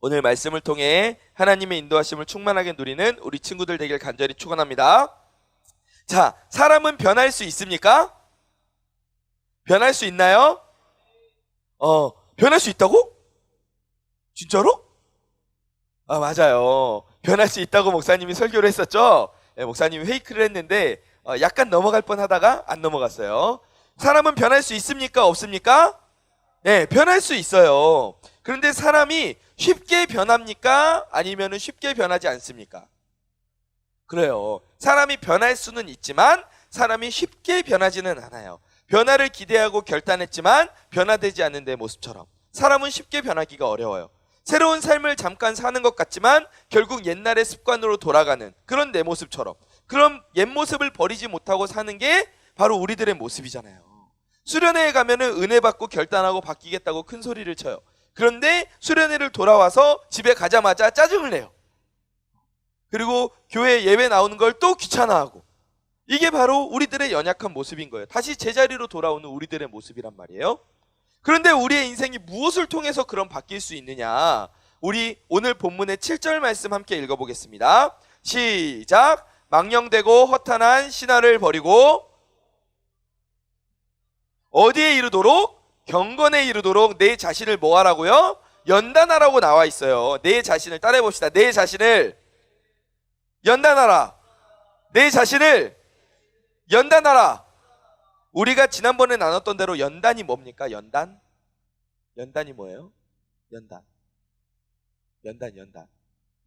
오늘 말씀을 통해 하나님의 인도하심을 충만하게 누리는 우리 친구들 되길 간절히 축원합니다. 자, 사람은 변할 수 있습니까? 변할 수 있나요? 변할 수 있다고? 진짜로? 맞아요. 변할 수 있다고 목사님이 설교를 했었죠. 목사님이 페이크를 했는데 약간 넘어갈 뻔하다가 안 넘어갔어요. 사람은 변할 수 있습니까? 없습니까? 네, 변할 수 있어요. 그런데 사람이 쉽게 변합니까? 아니면 쉽게 변하지 않습니까? 그래요. 사람이 변할 수는 있지만 사람이 쉽게 변하지는 않아요. 변화를 기대하고 결단했지만 변화되지 않는 내 모습처럼 사람은 쉽게 변하기가 어려워요. 새로운 삶을 잠깐 사는 것 같지만 결국 옛날의 습관으로 돌아가는 그런 내 모습처럼, 그런 옛 모습을 버리지 못하고 사는 게 바로 우리들의 모습이잖아요. 수련회에 가면은 은혜 받고 결단하고 바뀌겠다고 큰 소리를 쳐요. 그런데 수련회를 돌아와서 집에 가자마자 짜증을 내요. 그리고 교회 예배 나오는 걸 또 귀찮아하고, 이게 바로 우리들의 연약한 모습인 거예요. 다시 제자리로 돌아오는 우리들의 모습이란 말이에요. 그런데 우리의 인생이 무엇을 통해서 그럼 바뀔 수 있느냐? 우리 오늘 본문의 7절 말씀 함께 읽어보겠습니다. 시작! 망령되고 허탄한 신화를 버리고 어디에 이르도록? 경건에 이르도록 내 자신을 뭐 하라고요? 연단하라고 나와 있어요. 내 자신을 따라해 봅시다. 내 자신을 연단하라. 내 자신을 연단하라. 우리가 지난번에 나눴던 대로 연단이 뭡니까? 연단? 연단이 뭐예요? 연단.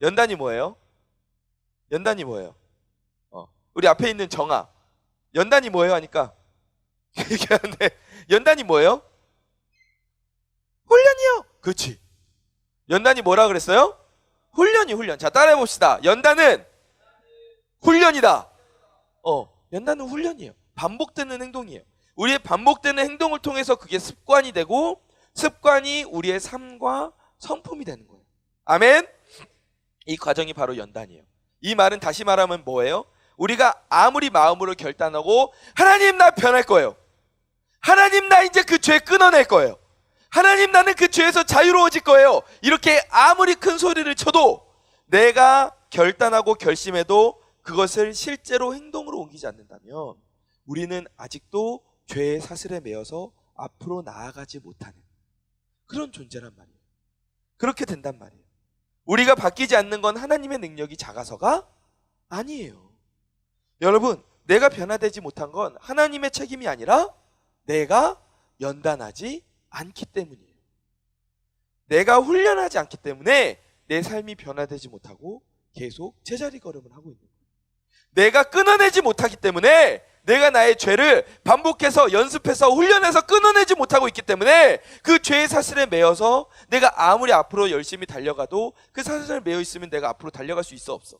연단이 뭐예요? 연단이 뭐예요? 우리 앞에 있는 정아. 연단이 뭐예요? 하니까 얘기하는데 연단이 뭐예요? 훈련이요. 그렇지. 연단이 뭐라 그랬어요? 훈련이 훈련. 자, 따라해 봅시다. 연단은 훈련이다. 연단은 훈련이에요. 반복되는 행동이에요. 우리의 반복되는 행동을 통해서 그게 습관이 되고, 습관이 우리의 삶과 성품이 되는 거예요. 아멘. 이 과정이 바로 연단이에요. 이 말은 다시 말하면 뭐예요? 우리가 아무리 마음으로 결단하고 하나님 나 변할 거예요, 하나님 나 이제 그 죄 끊어낼 거예요, 하나님 나는 그 죄에서 자유로워질 거예요, 이렇게 아무리 큰 소리를 쳐도 내가 결단하고 결심해도 그것을 실제로 행동으로 옮기지 않는다면 우리는 아직도 죄의 사슬에 매여서 앞으로 나아가지 못하는 그런 존재란 말이에요. 그렇게 된단 말이에요. 우리가 바뀌지 않는 건 하나님의 능력이 작아서가 아니에요. 여러분, 내가 변화되지 못한 건 하나님의 책임이 아니라 내가 연단하지 않기 때문이에요. 내가 훈련하지 않기 때문에 내 삶이 변화되지 못하고 계속 제자리 걸음을 하고 있는 거예요. 내가 끊어내지 못하기 때문에, 내가 나의 죄를 반복해서 연습해서 훈련해서 끊어내지 못하고 있기 때문에 그 죄의 사슬에 매여서 내가 아무리 앞으로 열심히 달려가도 그 사슬에 매여 있으면 내가 앞으로 달려갈 수 있어 없어?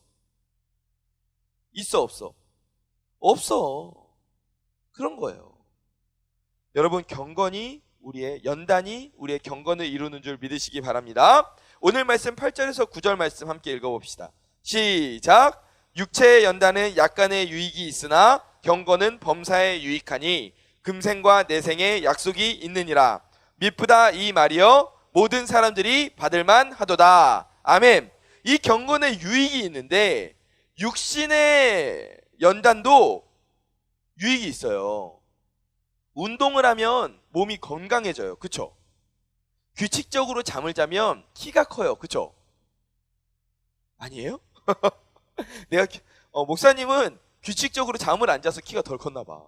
있어 없어? 없어. 그런 거예요. 여러분, 경건이 우리의 연단이 우리의 경건을 이루는 줄 믿으시기 바랍니다. 오늘 말씀 8절에서 9절 말씀 함께 읽어봅시다. 시작! 육체의 연단은 약간의 유익이 있으나 경건은 범사에 유익하니 금생과 내생에 약속이 있느니라. 미쁘다 이 말이여 모든 사람들이 받을만 하도다. 아멘. 이 경건에 유익이 있는데 육신의 연단도 유익이 있어요. 운동을 하면 몸이 건강해져요. 그쵸? 규칙적으로 잠을 자면 키가 커요. 그쵸? 아니에요? 목사님은 규칙적으로 잠을 안 자서 키가 덜 컸나 봐.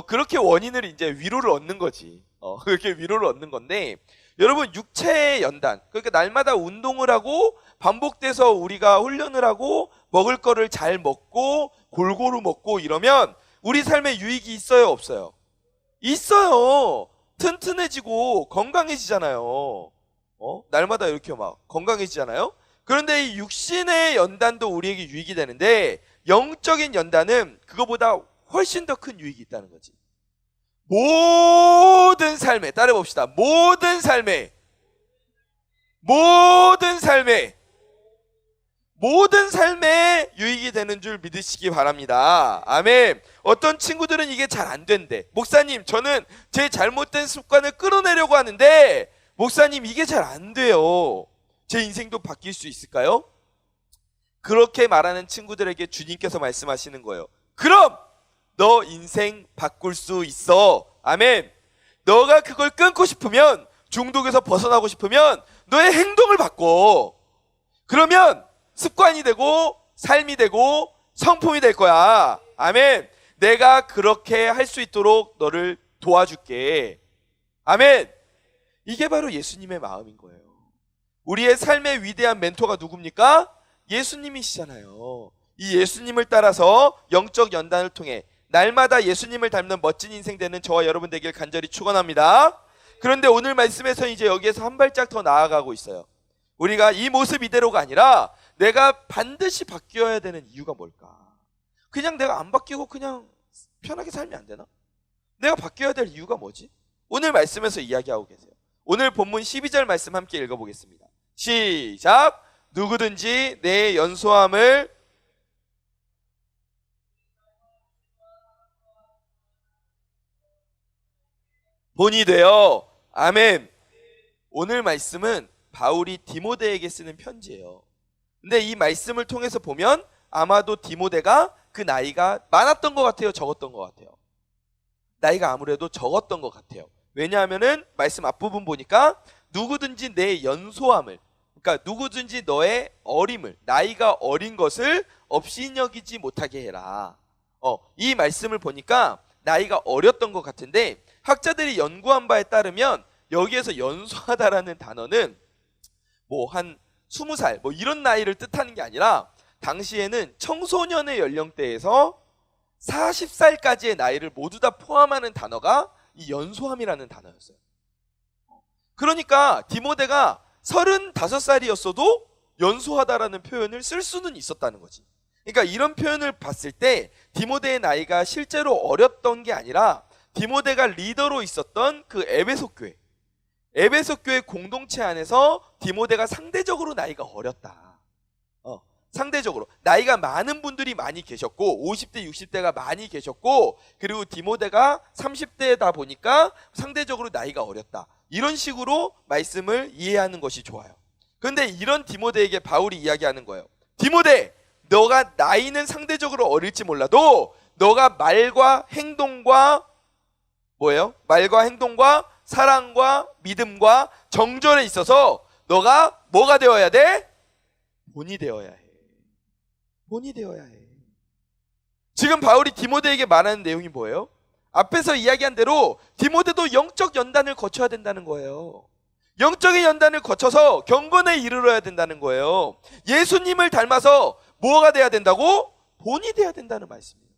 그렇게 원인을 이제 위로를 얻는 거지. 그렇게 위로를 얻는 건데, 여러분, 육체의 연단, 그러니까 날마다 운동을 하고 반복돼서 우리가 훈련을 하고 먹을 거를 잘 먹고 골고루 먹고 이러면 우리 삶에 유익이 있어요, 없어요? 있어요. 튼튼해지고 건강해지잖아요. 날마다 이렇게 막 건강해지잖아요. 그런데 이 육신의 연단도 우리에게 유익이 되는데 영적인 연단은 그거보다 훨씬 더 큰 유익이 있다는 거지. 모든 삶에, 따라해 봅시다. 모든 삶에 유익이 되는 줄 믿으시기 바랍니다. 아멘. 어떤 친구들은 이게 잘 안 된대. 목사님, 저는 제 잘못된 습관을 끊어내려고 하는데 목사님 이게 잘 안 돼요. 제 인생도 바뀔 수 있을까요? 그렇게 말하는 친구들에게 주님께서 말씀하시는 거예요. 그럼 너 인생 바꿀 수 있어. 아멘. 너가 그걸 끊고 싶으면, 중독에서 벗어나고 싶으면 너의 행동을 바꿔. 그러면 습관이 되고 삶이 되고 성품이 될 거야. 아멘. 내가 그렇게 할 수 있도록 너를 도와줄게. 아멘. 이게 바로 예수님의 마음인 거예요. 우리의 삶의 위대한 멘토가 누굽니까? 예수님이시잖아요. 이 예수님을 따라서 영적 연단을 통해 날마다 예수님을 닮는 멋진 인생 되는 저와 여러분 되길 간절히 축원합니다. 그런데 오늘 말씀에서 이제 여기에서 한 발짝 더 나아가고 있어요. 우리가 이 모습 이대로가 아니라 내가 반드시 바뀌어야 되는 이유가 뭘까? 그냥 내가 안 바뀌고 그냥 편하게 살면 안 되나? 내가 바뀌어야 될 이유가 뭐지? 오늘 말씀에서 이야기하고 계세요. 오늘 본문 12절 말씀 함께 읽어보겠습니다. 시작! 누구든지 내 연소함을 본이 되어. 아멘. 오늘 말씀은 바울이 디모데에게 쓰는 편지예요. 근데 이 말씀을 통해서 보면 아마도 디모데가 그 나이가 많았던 것 같아요, 적었던 것 같아요? 나이가 아무래도 적었던 것 같아요. 왜냐하면은 말씀 앞부분 보니까 누구든지 내 연소함을, 그러니까 누구든지 너의 어림을, 나이가 어린 것을 업신여기지 못하게 해라. 이 말씀을 보니까 나이가 어렸던 것 같은데, 학자들이 연구한 바에 따르면 여기에서 연소하다라는 단어는 뭐 한 20살 뭐 이런 나이를 뜻하는 게 아니라, 당시에는 청소년의 연령대에서 40살까지의 나이를 모두 다 포함하는 단어가 이 연소함이라는 단어였어요. 그러니까 디모데가 35살이었어도 연소하다라는 표현을 쓸 수는 있었다는 거지. 그러니까 이런 표현을 봤을 때 디모데의 나이가 실제로 어렸던 게 아니라, 디모데가 리더로 있었던 그 에베소 교회 공동체 안에서 디모데가 상대적으로 나이가 어렸다. 상대적으로 나이가 많은 분들이 많이 계셨고 50대 60대가 많이 계셨고, 그리고 디모데가 30대다 보니까 상대적으로 나이가 어렸다. 이런 식으로 말씀을 이해하는 것이 좋아요. 그런데 이런 디모데에게 바울이 이야기하는 거예요. 디모데, 너가 나이는 상대적으로 어릴지 몰라도 너가 말과 행동과 말과 행동과 사랑과 믿음과 정절에 있어서 너가 뭐가 되어야 돼? 본이 되어야 해. 본이 되어야 해. 지금 바울이 디모데에게 말하는 내용이 뭐예요? 앞에서 이야기한 대로 디모데도 영적 연단을 거쳐야 된다는 거예요. 영적인 연단을 거쳐서 경건에 이르러야 된다는 거예요. 예수님을 닮아서 뭐가 돼야 된다고? 본이 돼야 된다는 말씀이에요.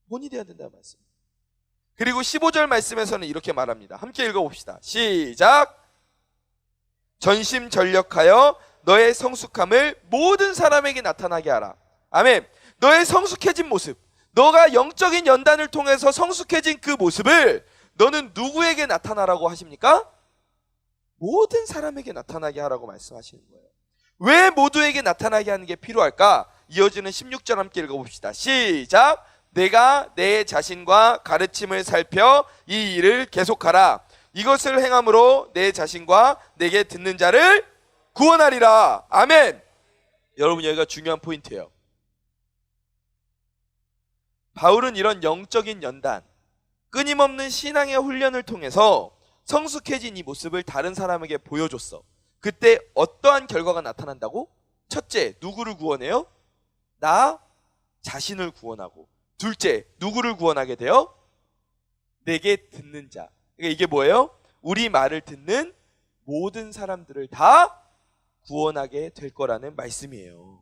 본이 돼야 된다는 말씀. 그리고 15절 말씀에서는 이렇게 말합니다. 함께 읽어봅시다. 시작! 전심전력하여 너의 성숙함을 모든 사람에게 나타나게 하라. 아멘. 너의 성숙해진 모습, 너가 영적인 연단을 통해서 성숙해진 그 모습을 너는 누구에게 나타나라고 하십니까? 모든 사람에게 나타나게 하라고 말씀하시는 거예요. 왜 모두에게 나타나게 하는 게 필요할까? 이어지는 16절 함께 읽어봅시다. 시작! 내가 내 자신과 가르침을 살펴 이 일을 계속하라. 이것을 행함으로 내 자신과 내게 듣는 자를 구원하리라. 아멘. 여러분, 여기가 중요한 포인트예요. 바울은 이런 영적인 연단, 끊임없는 신앙의 훈련을 통해서 성숙해진 이 모습을 다른 사람에게 보여줬어. 그때 어떠한 결과가 나타난다고? 첫째, 누구를 구원해요? 나 자신을 구원하고, 둘째, 누구를 구원하게 돼요? 내게 듣는 자. 그러니까 이게 뭐예요? 우리 말을 듣는 모든 사람들을 다 구원하게 될 거라는 말씀이에요.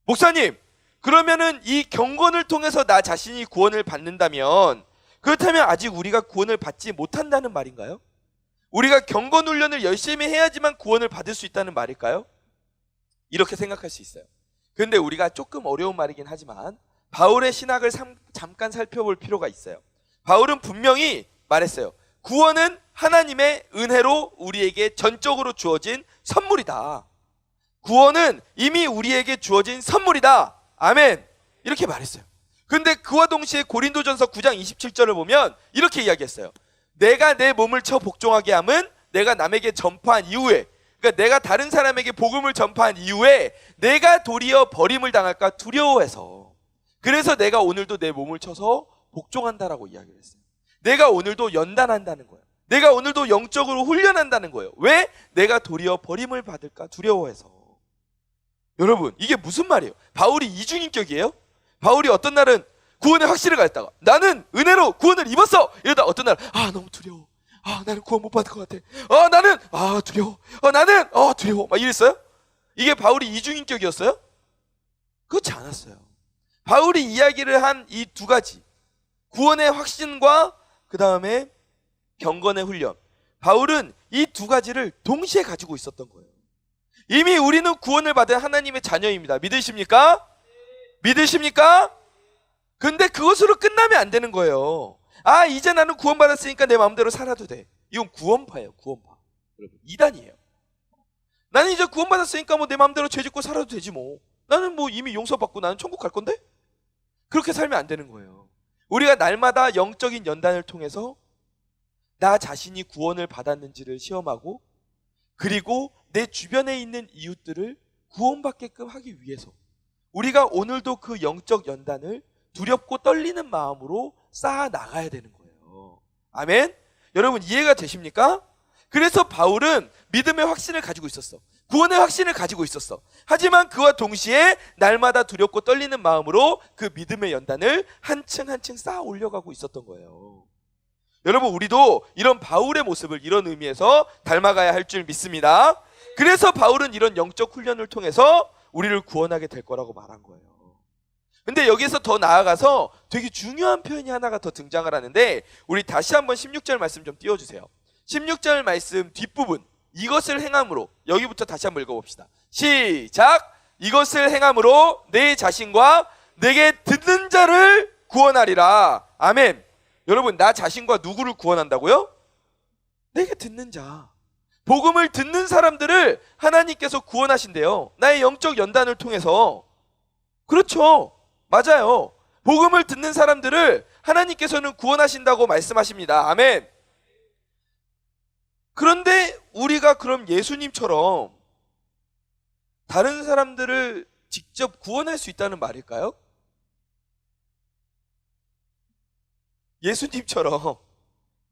목사님, 그러면은 이 경건을 통해서 나 자신이 구원을 받는다면, 그렇다면 아직 우리가 구원을 받지 못한다는 말인가요? 우리가 경건 훈련을 열심히 해야지만 구원을 받을 수 있다는 말일까요? 이렇게 생각할 수 있어요. 그런데 우리가 조금 어려운 말이긴 하지만 바울의 신학을 잠깐 살펴볼 필요가 있어요. 바울은 분명히 말했어요. 구원은 하나님의 은혜로 우리에게 전적으로 주어진 선물이다. 구원은 이미 우리에게 주어진 선물이다. 아멘. 이렇게 말했어요. 근데 그와 동시에 고린도전서 9장 27절을 보면 이렇게 이야기했어요. 내가 내 몸을 쳐 복종하게 함은 내가 남에게 전파한 이후에, 그러니까 내가 다른 사람에게 복음을 전파한 이후에 내가 도리어 버림을 당할까 두려워해서, 그래서 내가 오늘도 내 몸을 쳐서 복종한다라고 이야기를 했어요. 내가 오늘도 연단한다는 거예요. 내가 오늘도 영적으로 훈련한다는 거예요. 왜? 내가 도리어 버림을 받을까 두려워해서. 여러분, 이게 무슨 말이에요? 바울이 이중인격이에요? 바울이 어떤 날은 구원의 확신을 가졌다가 나는 은혜로 구원을 입었어! 이러다 어떤 날 너무 두려워. 나는 구원 못 받을 것 같아. 나는 두려워. 나는 두려워. 막 이랬어요? 이게 바울이 이중인격이었어요? 그렇지 않았어요. 바울이 이야기를 한 이 두 가지, 구원의 확신과 그 다음에 경건의 훈련, 바울은 이 두 가지를 동시에 가지고 있었던 거예요. 이미 우리는 구원을 받은 하나님의 자녀입니다. 믿으십니까? 믿으십니까? 근데 그것으로 끝나면 안 되는 거예요. 이제 나는 구원받았으니까 내 마음대로 살아도 돼. 이건 구원파예요. 구원파. 여러분, 이단이에요. 나는 이제 구원받았으니까 뭐 내 마음대로 죄 짓고 살아도 되지 뭐. 나는 뭐 이미 용서받고 나는 천국 갈 건데? 그렇게 살면 안 되는 거예요. 우리가 날마다 영적인 연단을 통해서 나 자신이 구원을 받았는지를 시험하고, 그리고 내 주변에 있는 이웃들을 구원받게끔 하기 위해서 우리가 오늘도 그 영적 연단을 두렵고 떨리는 마음으로 쌓아 나가야 되는 거예요. 아멘? 여러분, 이해가 되십니까? 그래서 바울은 믿음의 확신을 가지고 있었어. 구원의 확신을 가지고 있었어. 하지만 그와 동시에 날마다 두렵고 떨리는 마음으로 그 믿음의 연단을 한층 한층 쌓아 올려가고 있었던 거예요. 여러분, 우리도 이런 바울의 모습을 이런 의미에서 닮아가야 할 줄 믿습니다. 그래서 바울은 이런 영적 훈련을 통해서 우리를 구원하게 될 거라고 말한 거예요. 근데 여기서 더 나아가서 되게 중요한 표현이 하나가 더 등장을 하는데, 우리 다시 한번 16절 말씀 좀 띄워주세요. 16절 말씀 뒷부분, 이것을 행함으로, 여기부터 다시 한번 읽어봅시다. 시작! 이것을 행함으로 내 자신과 내게 듣는 자를 구원하리라. 아멘. 여러분, 나 자신과 누구를 구원한다고요? 내게 듣는 자. 복음을 듣는 사람들을 하나님께서 구원하신대요. 나의 영적 연단을 통해서. 그렇죠. 맞아요. 복음을 듣는 사람들을 하나님께서는 구원하신다고 말씀하십니다. 아멘. 그런데 우리가 그럼 예수님처럼 다른 사람들을 직접 구원할 수 있다는 말일까요?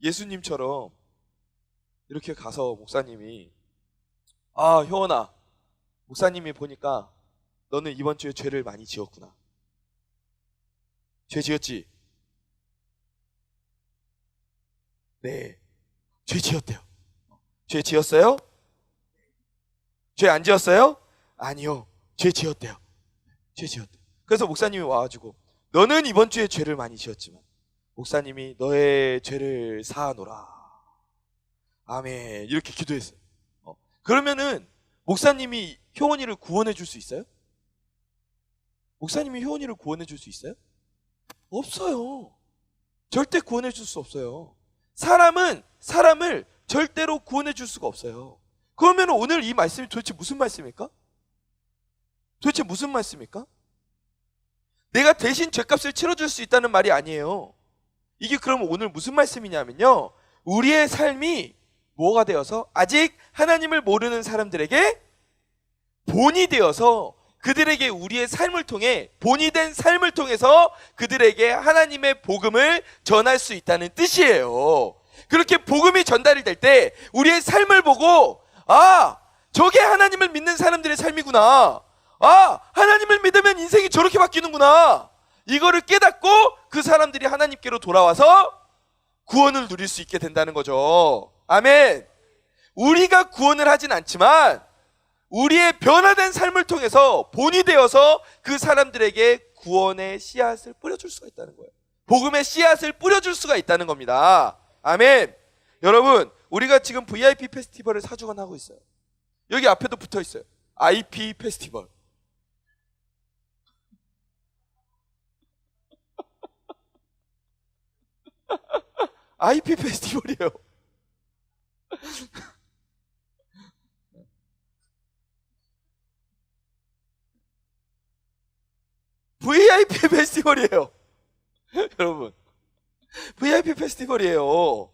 예수님처럼 이렇게 가서 목사님이, 효원아, 목사님이 보니까 너는 이번 주에 죄를 많이 지었구나. 죄 지었지? 네, 죄 지었대요. 죄 지었어요? 죄 안 지었어요? 아니요, 죄 지었대요. 죄 지었대요. 그래서 목사님이 와가지고, 너는 이번 주에 죄를 많이 지었지만 목사님이 너의 죄를 사하노라. 아멘. 이렇게 기도했어요. 그러면은 목사님이 효원이를 구원해 줄 수 있어요? 목사님이 효원이를 구원해 줄 수 있어요? 없어요. 절대 구원해 줄 수 없어요. 사람은 사람을 절대로 구원해 줄 수가 없어요. 그러면 오늘 이 말씀이 도대체 무슨 말씀입니까? 도대체 무슨 말씀입니까? 내가 대신 죄값을 치러줄 수 있다는 말이 아니에요. 이게 그럼 오늘 무슨 말씀이냐면요, 우리의 삶이 뭐가 되어서 아직 하나님을 모르는 사람들에게 본이 되어서 그들에게 우리의 삶을 통해, 본이 된 삶을 통해서 그들에게 하나님의 복음을 전할 수 있다는 뜻이에요. 그렇게 복음이 전달이 될 때 우리의 삶을 보고, 저게 하나님을 믿는 사람들의 삶이구나. 하나님을 믿으면 인생이 저렇게 바뀌는구나. 이거를 깨닫고 그 사람들이 하나님께로 돌아와서 구원을 누릴 수 있게 된다는 거죠. 아멘. 우리가 구원을 하진 않지만 우리의 변화된 삶을 통해서 본이 되어서 그 사람들에게 구원의 씨앗을 뿌려줄 수가 있다는 거예요. 복음의 씨앗을 뿌려줄 수가 있다는 겁니다. 아멘. 여러분, 우리가 지금 VIP 페스티벌을 4주간 하고 있어요. 여기 앞에도 붙어 있어요. IP 페스티벌. IP 페스티벌이에요. VIP 페스티벌이에요. 여러분, VIP 페스티벌이에요.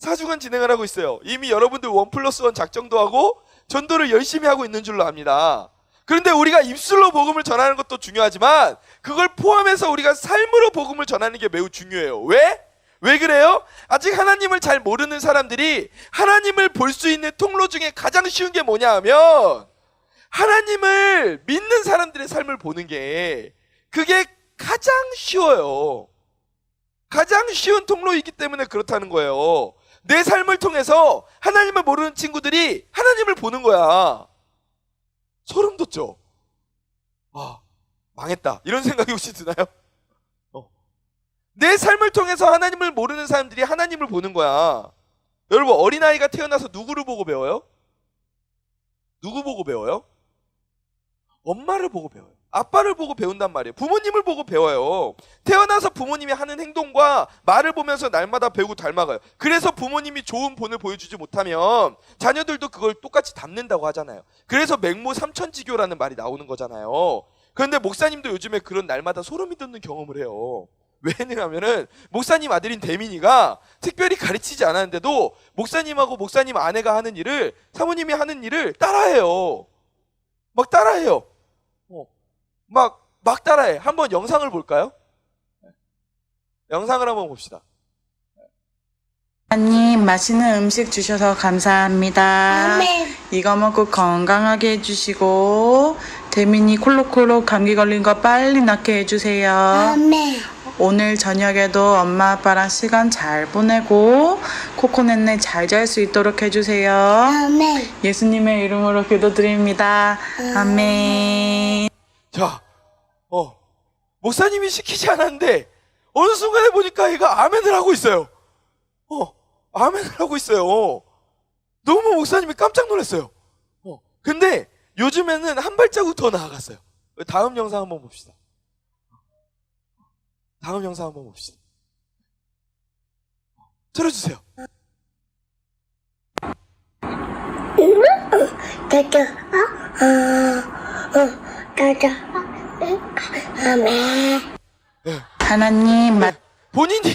4주간 진행을 하고 있어요. 이미 여러분들 1+1 작정도 하고 전도를 열심히 하고 있는 줄로 압니다. 그런데 우리가 입술로 복음을 전하는 것도 중요하지만 그걸 포함해서 우리가 삶으로 복음을 전하는 게 매우 중요해요. 왜? 왜 그래요? 아직 하나님을 잘 모르는 사람들이 하나님을 볼 수 있는 통로 중에 가장 쉬운 게 뭐냐 하면 하나님을 믿는 사람들의 삶을 보는 게 그게 가장 쉬워요. 가장 쉬운 통로이기 때문에 그렇다는 거예요. 내 삶을 통해서 하나님을 모르는 친구들이 하나님을 보는 거야. 소름 돋죠? 아, 망했다. 이런 생각이 혹시 드나요? 내 삶을 통해서 하나님을 모르는 사람들이 하나님을 보는 거야. 여러분, 어린아이가 태어나서 누구를 보고 배워요? 누구 보고 배워요? 엄마를 보고 배워요. 아빠를 보고 배운단 말이에요. 부모님을 보고 배워요. 태어나서 부모님이 하는 행동과 말을 보면서 날마다 배우고 닮아가요. 그래서 부모님이 좋은 본을 보여주지 못하면 자녀들도 그걸 똑같이 닮는다고 하잖아요. 그래서 맹모 삼천지교라는 말이 나오는 거잖아요. 그런데 목사님도 요즘에 그런 날마다 소름이 돋는 경험을 해요. 왜냐하면은 목사님 아들인 대민이가 특별히 가르치지 않았는데도 목사님하고 목사님 아내가 하는 일을, 사모님이 하는 일을 따라해요. 막 따라해요. 막 따라해. 한번 영상을 볼까요? 영상을 한번 봅시다. 하나님, 맛있는 음식 주셔서 감사합니다. 아멘. 이거 먹고 건강하게 해주시고 대민이 콜록콜록 감기 걸린 거 빨리 낫게 해주세요. 아멘. 오늘 저녁에도 엄마 아빠랑 시간 잘 보내고 코코넷네 잘 잘 수 있도록 해주세요. 아멘. 예수님의 이름으로 기도드립니다. 아멘. 자, 목사님이 시키지 않았는데 어느 순간에 보니까 얘가 아멘을 하고 있어요. 아멘을 하고 있어요. 너무 목사님이 깜짝 놀랐어요. 근데 요즘에는 한 발자국 더 나아갔어요. 다음 영상 한번 봅시다. 다음 영상 한번 봅시다. 들어주세요. 아멘. 하나님, 본인이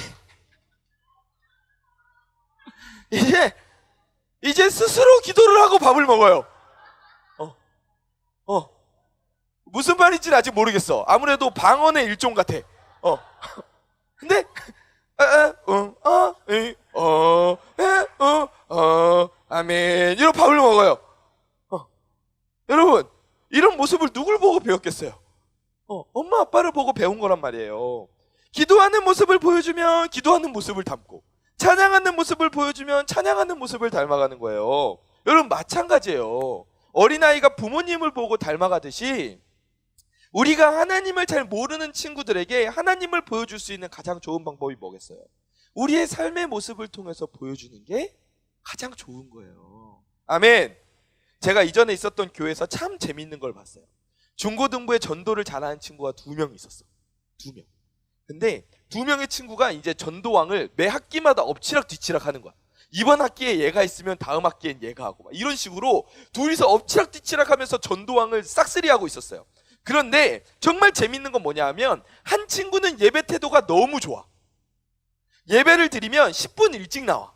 이제 스스로 기도를 하고 밥을 먹어요. 무슨 말인지는 아직 모르겠어. 아무래도 방언의 일종 같아. 근데 아멘 이런 밥을 먹어요. 여러분, 이런 모습을 누굴 보고 배웠겠어요? 엄마 아빠를 보고 배운 거란 말이에요. 기도하는 모습을 보여주면 기도하는 모습을 닮고, 찬양하는 모습을 보여주면 찬양하는 모습을 닮아가는 거예요. 여러분, 마찬가지예요. 어린아이가 부모님을 보고 닮아가듯이 우리가 하나님을 잘 모르는 친구들에게 하나님을 보여줄 수 있는 가장 좋은 방법이 뭐겠어요? 우리의 삶의 모습을 통해서 보여주는 게 가장 좋은 거예요. 아멘. 제가 이전에 있었던 교회에서 참 재밌는 걸 봤어요. 중고등부에 전도를 잘하는 친구가 2명 있었어. 2명. 근데 2명의 친구가 이제 전도왕을 매 학기마다 엎치락 뒤치락 하는 거야. 이번 학기에 얘가 있으면 다음 학기엔 얘가 하고 막 이런 식으로 둘이서 엎치락 뒤치락 하면서 전도왕을 싹쓸이하고 있었어요. 그런데 정말 재밌는 건 뭐냐 하면 한 친구는 예배 태도가 너무 좋아. 예배를 드리면 10분 일찍 나와.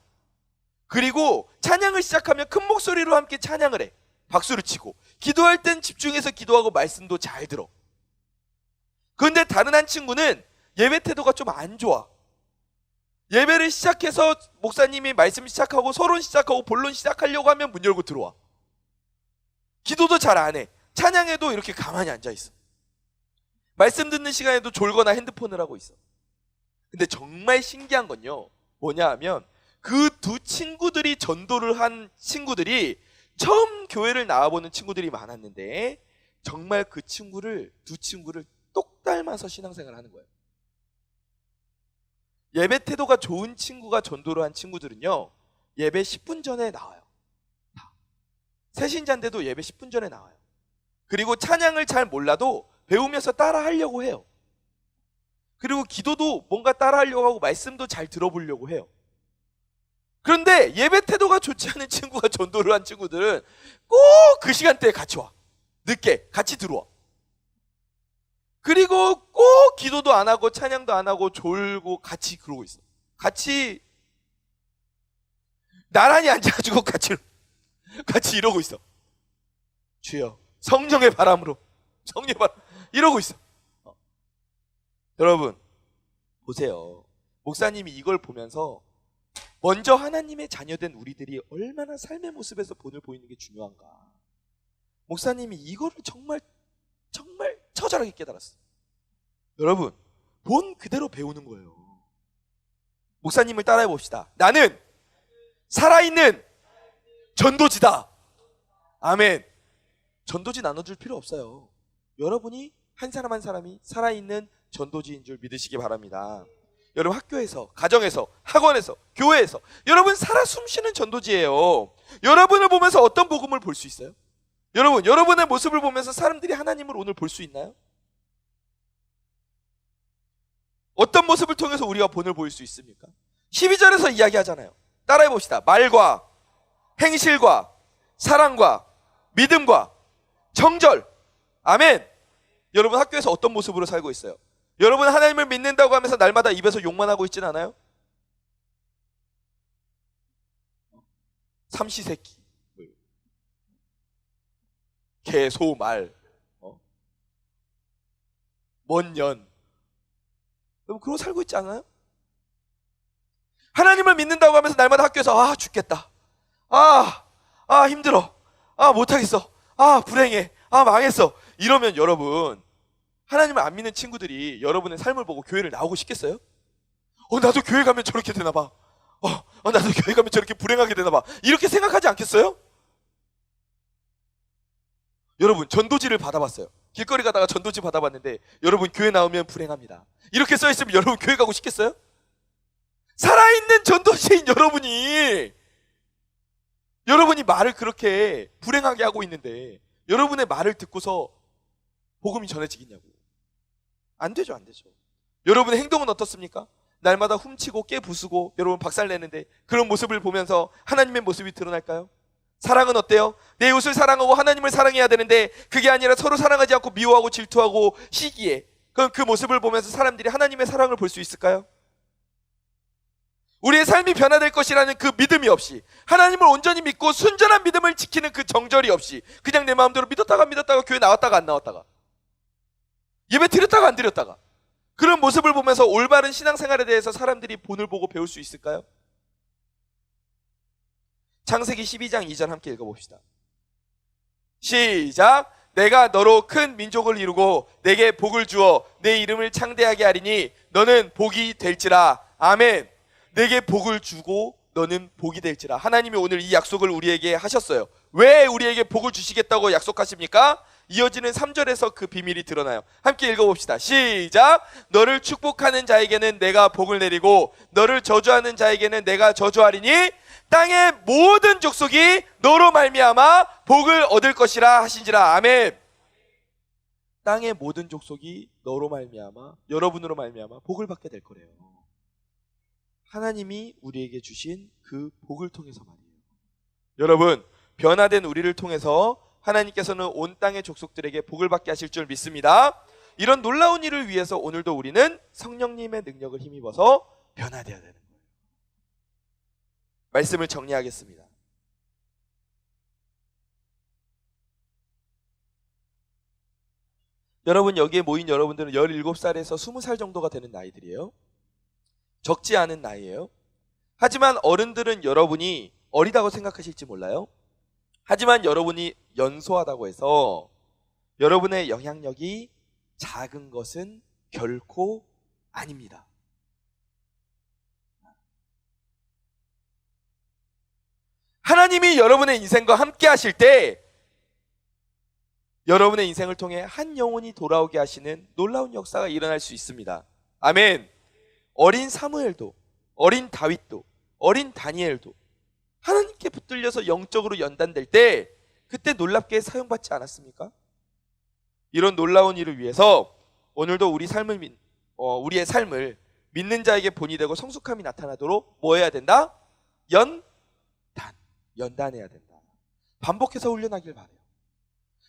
그리고 찬양을 시작하면 큰 목소리로 함께 찬양을 해. 박수를 치고. 기도할 땐 집중해서 기도하고 말씀도 잘 들어. 그런데 다른 한 친구는 예배 태도가 좀 안 좋아. 예배를 시작해서 목사님이 말씀 시작하고 서론 시작하고 본론 시작하려고 하면 문 열고 들어와. 기도도 잘 안 해. 찬양에도 이렇게 가만히 앉아 있어. 말씀 듣는 시간에도 졸거나 핸드폰을 하고 있어. 근데 정말 신기한 건요, 뭐냐 하면 그 두 친구들이 전도를 한 친구들이 처음 교회를 나와보는 친구들이 많았는데 정말 그 두 친구를 똑 닮아서 신앙생활을 하는 거예요. 예배 태도가 좋은 친구가 전도를 한 친구들은요, 예배 10분 전에 나와요. 새신자인데도 예배 10분 전에 나와요. 그리고 찬양을 잘 몰라도 배우면서 따라 하려고 해요. 그리고 기도도 뭔가 따라 하려고 하고 말씀도 잘 들어보려고 해요. 그런데 예배 태도가 좋지 않은 친구가 전도를 한 친구들은 꼭 그 시간대에 같이 와. 늦게 같이 들어와. 그리고 꼭 기도도 안 하고 찬양도 안 하고 졸고 같이 그러고 있어. 같이 나란히 앉아가지고 같이 이러고 있어. 주여, 성령의 바람으로, 성령의 바람, 이러고 있어. 여러분, 보세요. 목사님이 이걸 보면서 먼저 하나님의 자녀된 우리들이 얼마나 삶의 모습에서 본을 보이는 게 중요한가. 목사님이 이거를 정말 처절하게 깨달았어요. 여러분, 본 그대로 배우는 거예요. 목사님을 따라해 봅시다. 나는 살아있는 전도지다. 아멘. 전도지 나눠줄 필요 없어요. 여러분이 한 사람 한 사람이 살아있는 전도지인 줄 믿으시기 바랍니다. 여러분, 학교에서, 가정에서, 학원에서, 교회에서 여러분 살아 숨쉬는 전도지예요. 여러분을 보면서 어떤 복음을 볼 수 있어요? 여러분, 여러분의 모습을 보면서 사람들이 하나님을 오늘 볼 수 있나요? 어떤 모습을 통해서 우리가 본을 보일 수 있습니까? 12절에서 이야기하잖아요. 따라해 봅시다. 말과 행실과 사랑과 믿음과 정절. 아멘. 여러분, 학교에서 어떤 모습으로 살고 있어요? 여러분, 하나님을 믿는다고 하면서 날마다 입에서 욕만 하고 있진 않아요? 삼시세끼, 개소말, 먼년. 여러분, 그러고 살고 있지 않아요? 하나님을 믿는다고 하면서 날마다 학교에서 죽겠다, 힘들어, 못하겠어, 불행해, 망했어, 이러면 여러분, 하나님을 안 믿는 친구들이 여러분의 삶을 보고 교회를 나오고 싶겠어요? 나도 교회 가면 저렇게 되나봐. 나도 교회 가면 저렇게 불행하게 되나봐. 이렇게 생각하지 않겠어요? 여러분, 전도지를 받아봤어요. 길거리 가다가 전도지 받아봤는데 여러분, 교회 나오면 불행합니다. 이렇게 써있으면 여러분 교회 가고 싶겠어요? 살아있는 전도지인 여러분이 말을 그렇게 불행하게 하고 있는데 여러분의 말을 듣고서 복음이 전해지겠냐고. 안 되죠, 안 되죠. 여러분의 행동은 어떻습니까? 날마다 훔치고 깨부수고 여러분 박살내는데 그런 모습을 보면서 하나님의 모습이 드러날까요? 사랑은 어때요? 내 이웃을 사랑하고 하나님을 사랑해야 되는데 그게 아니라 서로 사랑하지 않고 미워하고 질투하고 시기해. 그럼 그 모습을 보면서 사람들이 하나님의 사랑을 볼 수 있을까요? 우리의 삶이 변화될 것이라는 그 믿음이 없이, 하나님을 온전히 믿고 순전한 믿음을 지키는 그 정절이 없이 그냥 내 마음대로 믿었다가 교회 나왔다가 안 나왔다가, 예배 드렸다가 안 드렸다가, 그런 모습을 보면서 올바른 신앙생활에 대해서 사람들이 본을 보고 배울 수 있을까요? 창세기 12장 2절 함께 읽어봅시다. 시작. 내가 너로 큰 민족을 이루고 내게 복을 주어 내 이름을 창대하게 하리니 너는 복이 될지라. 아멘. 내게 복을 주고 너는 복이 될지라. 하나님이 오늘 이 약속을 우리에게 하셨어요. 왜 우리에게 복을 주시겠다고 약속하십니까? 이어지는 3절에서 그 비밀이 드러나요. 함께 읽어봅시다. 시작. 너를 축복하는 자에게는 내가 복을 내리고 너를 저주하는 자에게는 내가 저주하리니 땅의 모든 족속이 너로 말미암아 복을 얻을 것이라 하신지라. 아멘. 땅의 모든 족속이 너로 말미암아, 여러분으로 말미암아 복을 받게 될 거래요. 하나님이 우리에게 주신 그 복을 통해서 말이에요. 여러분, 변화된 우리를 통해서 하나님께서는 온 땅의 족속들에게 복을 받게 하실 줄 믿습니다. 이런 놀라운 일을 위해서 오늘도 우리는 성령님의 능력을 힘입어서 변화되어야 되는 거예요. 말씀을 정리하겠습니다. 여러분, 여기에 모인 여러분들은 17살에서 20살 정도가 되는 나이들이에요. 적지 않은 나이예요. 하지만 어른들은 여러분이 어리다고 생각하실지 몰라요. 하지만 여러분이 연소하다고 해서 여러분의 영향력이 작은 것은 결코 아닙니다. 하나님이 여러분의 인생과 함께 하실 때 여러분의 인생을 통해 한 영혼이 돌아오게 하시는 놀라운 역사가 일어날 수 있습니다. 아멘. 어린 사무엘도, 어린 다윗도, 어린 다니엘도 하나님께 붙들려서 영적으로 연단될 때 그때 놀랍게 사용받지 않았습니까? 이런 놀라운 일을 위해서 오늘도 우리의 삶을 믿는 자에게 본이 되고 성숙함이 나타나도록 뭐 해야 된다? 연단해야 된다. 반복해서 훈련하길 바라요.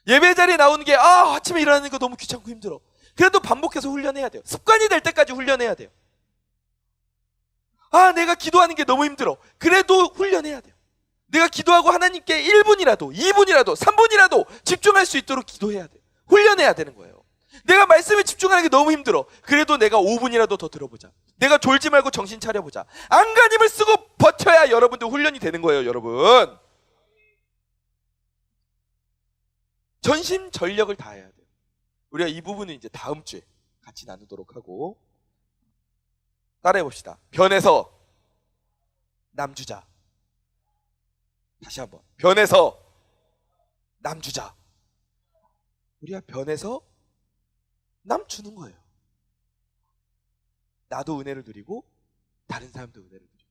예배 자리에 나오는 게 아침에 일어나는 거 너무 귀찮고 힘들어. 그래도 반복해서 훈련해야 돼요. 습관이 될 때까지 훈련해야 돼요. 내가 기도하는 게 너무 힘들어. 그래도 훈련해야 돼요. 내가 기도하고 하나님께 1분이라도 2분이라도 3분이라도 집중할 수 있도록 기도해야 돼. 훈련해야 되는 거예요. 내가 말씀에 집중하는 게 너무 힘들어. 그래도 내가 5분이라도 더 들어보자. 내가 졸지 말고 정신 차려보자. 안간힘을 쓰고 버텨야 여러분도 훈련이 되는 거예요, 여러분. 전심전력을 다해야 돼요. 우리가 이 부분은 이제 다음 주에 같이 나누도록 하고, 따라해 봅시다. 변해서 남주자. 다시 한번. 변해서 남주자. 우리가 변해서 남 주는 거예요. 나도 은혜를 누리고 다른 사람도 은혜를 누리고.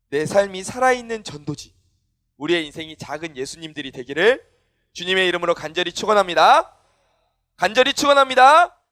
내 삶이 살아있는 전도지, 우리의 인생이 작은 예수님들이 되기를 주님의 이름으로 간절히 축원합니다. 간절히 축원합니다.